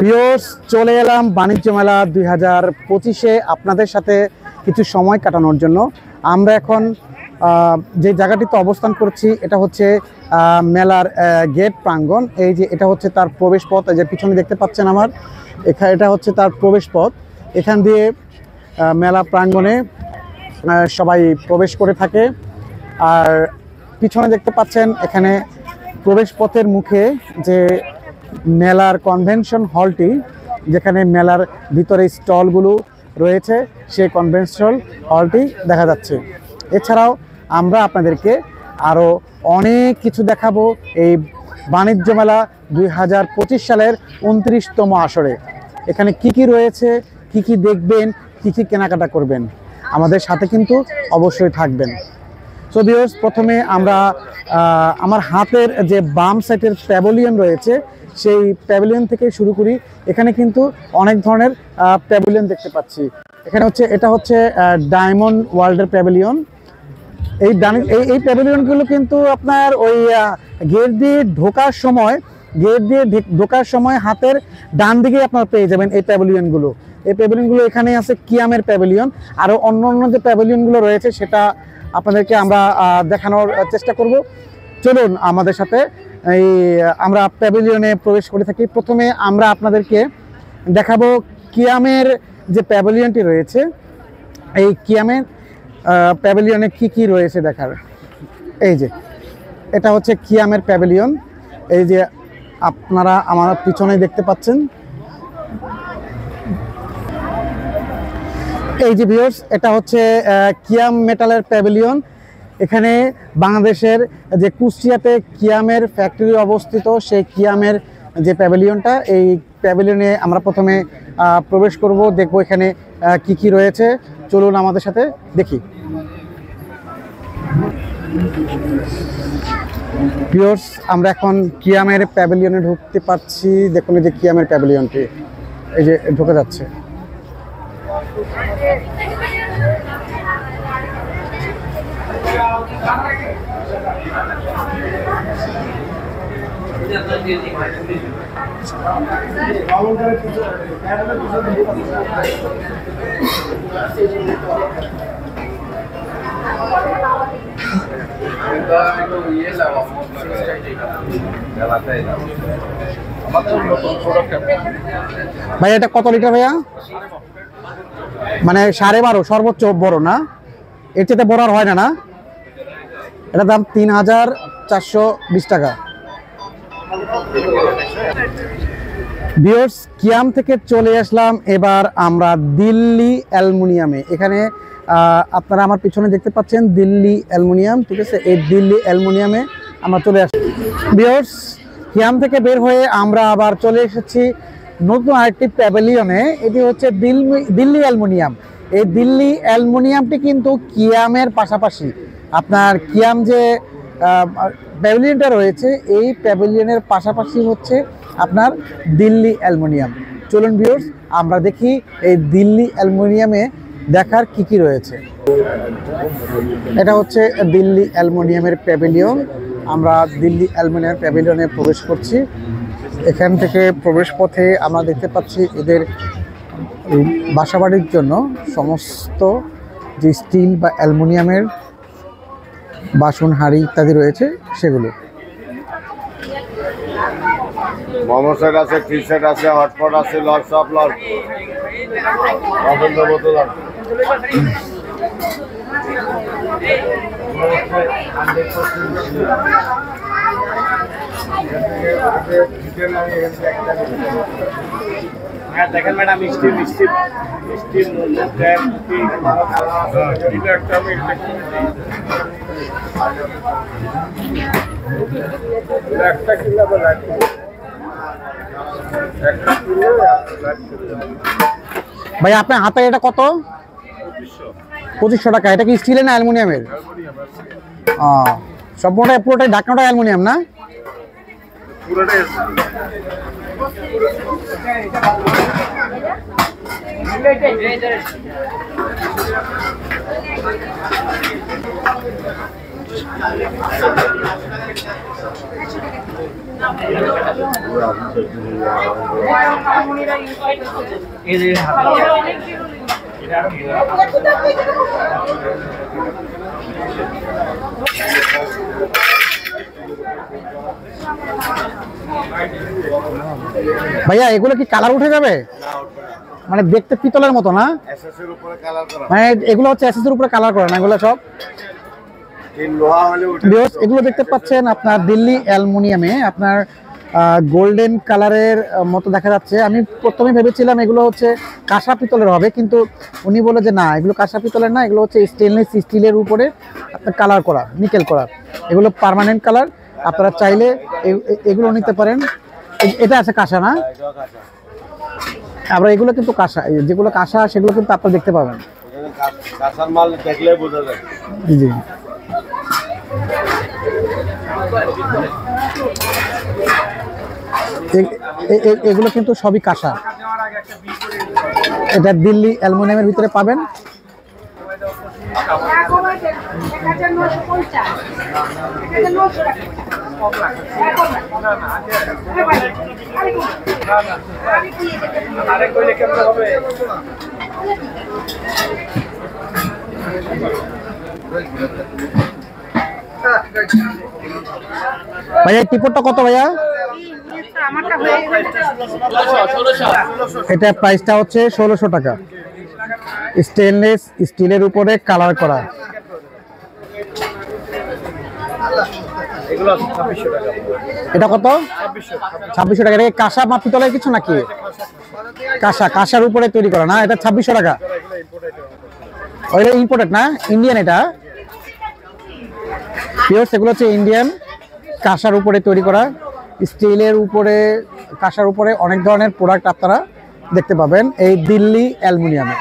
Viewers, চলে এলাম বাণিজ্য মেলা 2025-এ আপনাদের সাথে কিছু সময় কাটানোর জন্য। আমরা এখন যে জায়গাটিতে অবস্থান করছি এটা হচ্ছে মেলার গেট প্রাঙ্গণ। এই যে এটা হচ্ছে তার প্রবেশ পথ, এই যে পিছনে দেখতে পাচ্ছেন আমার এটা হচ্ছে তার প্রবেশ পথ। এখান দিয়ে মেলা প্রাঙ্গণে সবাই প্রবেশ করে থাকে। আর পিছনে দেখতে পাচ্ছেন এখানে প্রবেশ পথের মুখে যে মেলার কনভেনশন হলটি, যেখানে মেলার ভিতরে স্টলগুলো রয়েছে, সেই কনভেনশন হলটি দেখা যাচ্ছে। এছাড়াও আমরা আপনাদেরকে আরও অনেক কিছু দেখাবো এই বাণিজ্য মেলা 2025 সালের 29তম আসরে। এখানে কি কি রয়েছে, কি কি দেখবেন, কি কি কেনাকাটা করবেন, আমাদের সাথে কিন্তু অবশ্যই থাকবেন। সো ভিউয়ার্স, প্রথমে আমরা আমার হাতের যে বাম সাইডের প্যাভিলিয়ন রয়েছে সেই প্যাভিলিয়ন থেকে শুরু করি। এখানে কিন্তু অনেক ধরনের প্যাভিলিয়ন দেখতে পাচ্ছি। এখানে হচ্ছে এটা হচ্ছে ডায়মন্ড ওয়ার্ল্ডের প্যাভিলিয়ন। এই প্যাভিলিয়নগুলো কিন্তু আপনার ওই গেট দিয়ে ঢোকার সময় হাতের ডান দিকে আপনারা পেয়ে যাবেন এই প্যাভিলিয়নগুলো। এখানে আছে কিয়ামের প্যাভিলিয়ন। আরও অন্য যে প্যাভিলিয়নগুলো রয়েছে সেটা আপনাদেরকে আমরা দেখানোর চেষ্টা করব। চলুন আমাদের সাথে আমরা প্যাভিলিয়নে প্রবেশ করে থাকি। প্রথমে আমরা আপনাদেরকে দেখাবো কিয়ামের যে প্যাভিলিয়নটি রয়েছে। এই কিয়ামের প্যাভিলিয়নে কি কি রয়েছে দেখার। এই যে এটা হচ্ছে কিয়ামের প্যাভিলিয়ন। এই যে আপনারা আমার পিছনে দেখতে পাচ্ছেন। এই যে ভিউয়ার্স, এটা হচ্ছে কিয়াম মেটালের প্যাভিলিয়ন। এখানে বাংলাদেশের যে কুষ্টিয়াতে কিয়ামের ফ্যাক্টরি অবস্থিত, সেই কিয়ামের যে প্যাভিলিয়নটা, এই প্যাভিলিয়নে আমরা প্রথমে প্রবেশ করব, দেখব এখানে কি কি রয়েছে। চলুন আমাদের সাথে দেখি। ভিউয়ার্স, আমরা এখন কিয়ামের প্যাভিলিয়নে ঢুকতে পারছি। দেখুন এই যে কিয়ামের প্যাভিলিয়নটি এই যে ঢুকে যাচ্ছে। ভাই এটা কত লিটার ভাইয়া? মানে 12.5 সর্বোচ্চ বড় না? এর চেয়ে বড় আর হয় না? এটার দাম 3420 টাকা। ভিউয়ার্স, কিয়াম থেকে চলে আসলাম এবার আমরা দিল্লি অ্যালুমিনিয়ামে। এখানে আপনারা আমার পিছনে দেখতে পাচ্ছেন দিল্লি অ্যালুমিনিয়াম, ঠিক আছে? এই দিল্লি অ্যালুমিনিয়ামে আমরা চলে আসছি। ভিউয়ার্স, কিয়াম থেকে বের হয়ে আমরা আবার চলে এসেছি নতুন আরেকটি প্যাভিলিয়নে। এটি হচ্ছে দিল্লি অ্যালুমিনিয়াম। এই দিল্লি অ্যালুমিনিয়ামটি কিন্তু কিয়ামের পাশাপাশি আপনার কিয়াম যে প্যাভিলিয়নটা রয়েছে, এই প্যাভিলিয়নের পাশাপাশি হচ্ছে আপনার দিল্লি অ্যালুমিনিয়াম। চলুন ভিউয়ার্স, আমরা দেখি এই দিল্লি অ্যালুমিনিয়ামে দেখার কি কি রয়েছে। এটা হচ্ছে দিল্লি অ্যালুমিনিয়ামের প্যাভিলিয়ন। আমরা দিল্লি অ্যালুমিনিয়াম প্যাভিলিয়নে প্রবেশ করছি। এখান থেকে প্রবেশ পথে আমরা দেখতে পাচ্ছি এদের বাসাবাড়ির জন্য সমস্ত যে স্টিল বা অ্যালুমিনিয়ামের বাসন, হাঁড়ি ইত্যাদি রয়েছে সেগুলো। মোমো সেট আছে, টি সেট আছে, হটপট আছে, লক সব লক পছন্দ মতো লক। হ্যাঁ দেখেন ম্যাডাম, স্টিল একটা কিলো ভাই আপনার হাতে এটা কত? 2500 টাকা। এটা কি স্টিলের না অ্যালুমিনিয়ামের? সবটাই পুরোটাই ঢাকনাটা অ্যালুমিনিয়াম না? পুরোটাই ভাইয়া এগুলো কি কালার উঠে যাবে? মানে দেখতে পিতলের মতো না? এসএসের উপরে কালার করা, মানে এগুলো হচ্ছে এসএসের উপরে কালার করা না, এগুলো সব তিন লোহা হলে উঠে। ভিউয়ার্স, এগুলো দেখতে পাচ্ছেন আপনার দিল্লি অ্যালুমিনিয়ামে আপনার গোল্ডেন কালারের মতো দেখা যাচ্ছে। আমি প্রথমে ভেবেছিলাম এগুলো হচ্ছে কাঁসা পিতলের হবে, কিন্তু উনি বলে যে না, এগুলো কাঁসা পিতলের না, এগুলো হচ্ছে স্টেনলেস স্টিলের উপরে আপনার কালার করা, নিকেল করা। এগুলো পার্মানেন্ট কালার, আপনারা চাইলে এগুলো নিতে পারেন। এটা আছে কাঁসা না? এটাও কাঁচা। আবার এগুলো কিন্তু কাঁসা, যেগুলো কাঁসা সেগুলো কিন্তু আপনারা দেখতে পাবেন। এখানে কাঁচার মাল দেখলে বোঝা যায়। জি, এগুলো কিন্তু সবই কাঁসা। এটা দিল্লি অ্যালুমিনিয়ামের ভিতরে পাবেন। ভাইয়া টিপটটা কত ভাইয়া? এটা প্রাইসটা হচ্ছে 1600 টাকা। স্টেনলেস স্টিলের উপরে কালার করা। এগুলো 2600 টাকা। এটা কত? 2600 টাকা। এটা কাঁসা বা পিতলের কিছু নাকি? কাঁসার উপরে তৈরি করা না? এটা 2600 টাকা। ওইটা ইম্পোর্টেড না, ইন্ডিয়ান। এটা পিওর, সেগুলো হচ্ছে ইন্ডিয়ান, কাঁসার উপরে তৈরি করা। স্টিলের উপরে, কাঁসার উপরে অনেক ধরনের প্রোডাক্ট আপনারা দেখতে পাবেন এই দিল্লি অ্যালুমিনিয়ামে।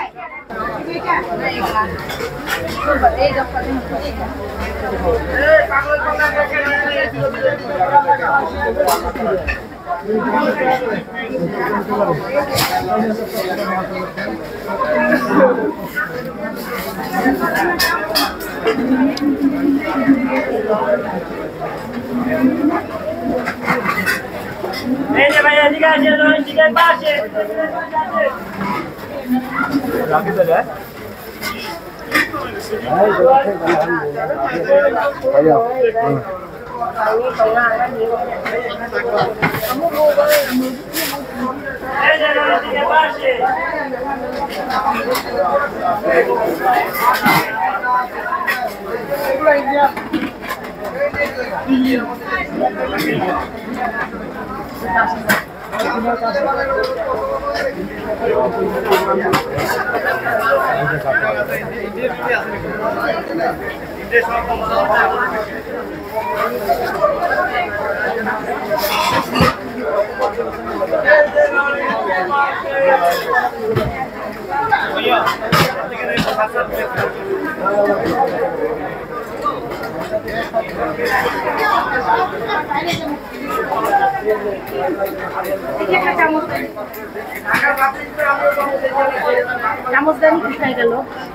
এই যে ভাই এদিকে আসেন, ওইদিকে পাশে। রাখি তো যায়। এই যে ওইদিকে পাশে। চামচদানি কোথায় গেল?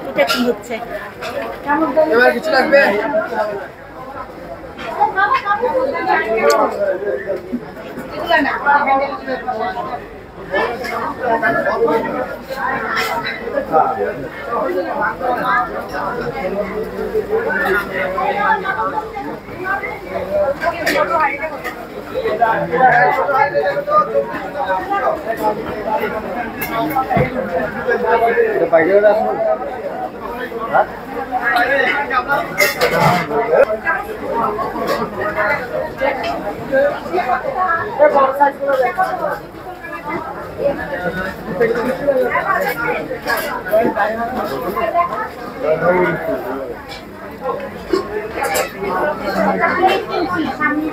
এটা কি হচ্ছে? এবার কিছু লাগবে? পাইকারি আসুন। সামনে